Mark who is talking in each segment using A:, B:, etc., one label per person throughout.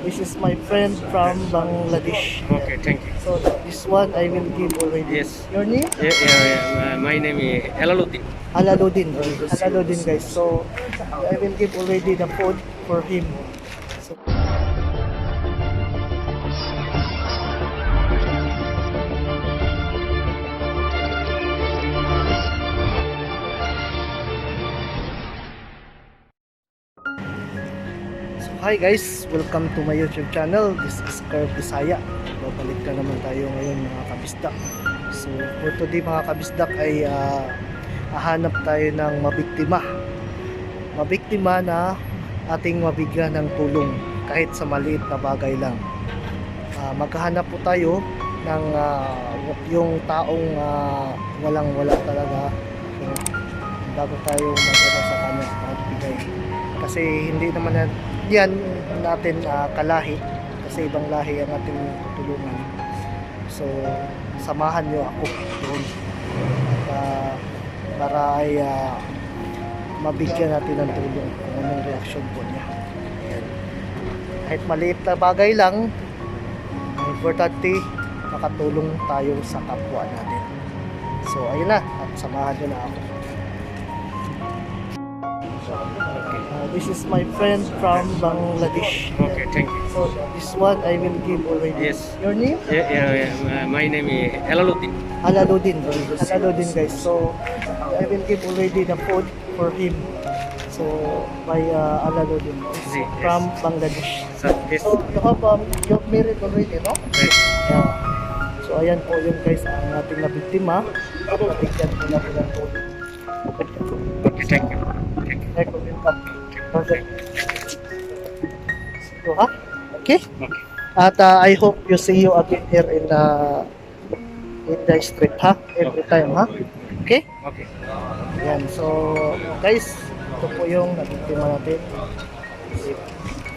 A: This is my friend from Bangladesh.
B: Okay, thank you.
A: So this one I will give already.
B: Yes.
A: Your name?
B: My name is Elaluddin.
A: Alaluddin. Alaluddin, guys. So I will give already the food for him. So hi guys, welcome to my YouTube channel. This is Carl Bisaya. Babalik ka naman tayo ngayon mga kabisdak. So for today mga kabisdak ay hahanap tayo ng mabiktima na ating mabigyan ng tulong kahit sa maliit na bagay lang. Maghahanap po tayo ng yung taong walang wala talaga, bago tayo magana sa kanya magbigay, kasi hindi naman yan natin kalahi, kasi ibang lahi ang ating tutulungan. So samahan nyo ako doon at para ay mabigyan natin ng tulong kung anong reaksyon po niya. Ayan. Kahit maliit na bagay lang, importante makatulong tayo sa kapwa natin. So ayun na, at samahan nyo na ako. This is my friend from Bangladesh.
B: Okay, thank you.
A: So this one I will give already.
B: Yes.
A: Your name?
B: My name is Elaluddin.
A: Alaluddin. Alaluddin, guys. So I will give already the food for him. So by Alaluddin
B: Yes.
A: from Bangladesh.
B: So, yes.
A: So you have married already, no?
B: Yes.
A: Yeah. So ayan po yun guys, ang ating nabiktima. Nabigyan po natin ng tulong.
B: Okay, thank you. Thank you.
A: Welcome. Perfect. So, ha? Okay?
B: Okay.
A: At I hope you see you again here in the street, ha? Every time, ha? Okay?
B: Okay.
A: Yan. So, guys, ito po yung nabiktima natin.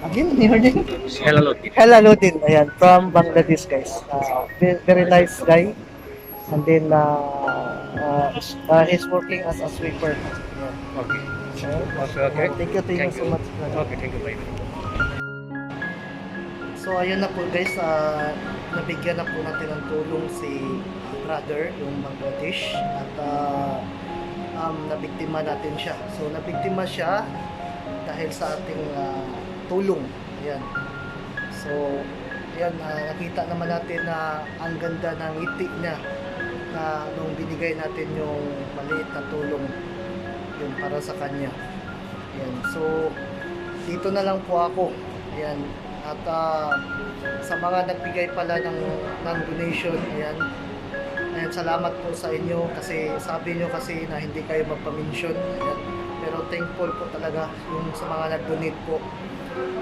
A: Again, your name?
B: Elaluddin.
A: Alaluddin. Ayan, from Bangladesh, guys. Very nice guy. And then, he's working as a sweeper. Ayan.
B: Okay.
A: Okay. Thank you so much.
B: Okay, thank you. Bye.
A: So ayun na po guys, nabigyan na po natin ng tulong si brother, yung Bangladesh, at nabiktima natin siya. So nabiktima siya dahil sa ating tulong. Ayan. So ayan, nakita naman natin na ang ganda ng ngiti niya na nung binigay natin yung maliit na tulong yun para sa kanya. Ayan. So dito na lang po ako. Ayan. At sa mga nagbigay pala ng donation, ayan, salamat po sa inyo, kasi sabi nyo kasi na hindi kayo magpa-mention. Ayan. Pero thankful po talaga yung sa mga nag-donate po.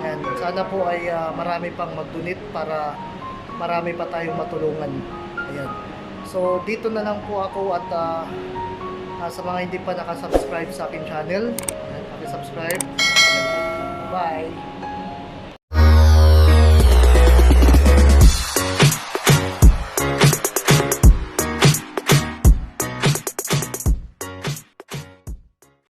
A: Ayan. Sana po ay marami pang mag-donate para marami pa tayong matulungan. Ayan. So dito na lang po ako, at sa mga hindi pa nakasubscribe sa aking channel, subscribe. Bye!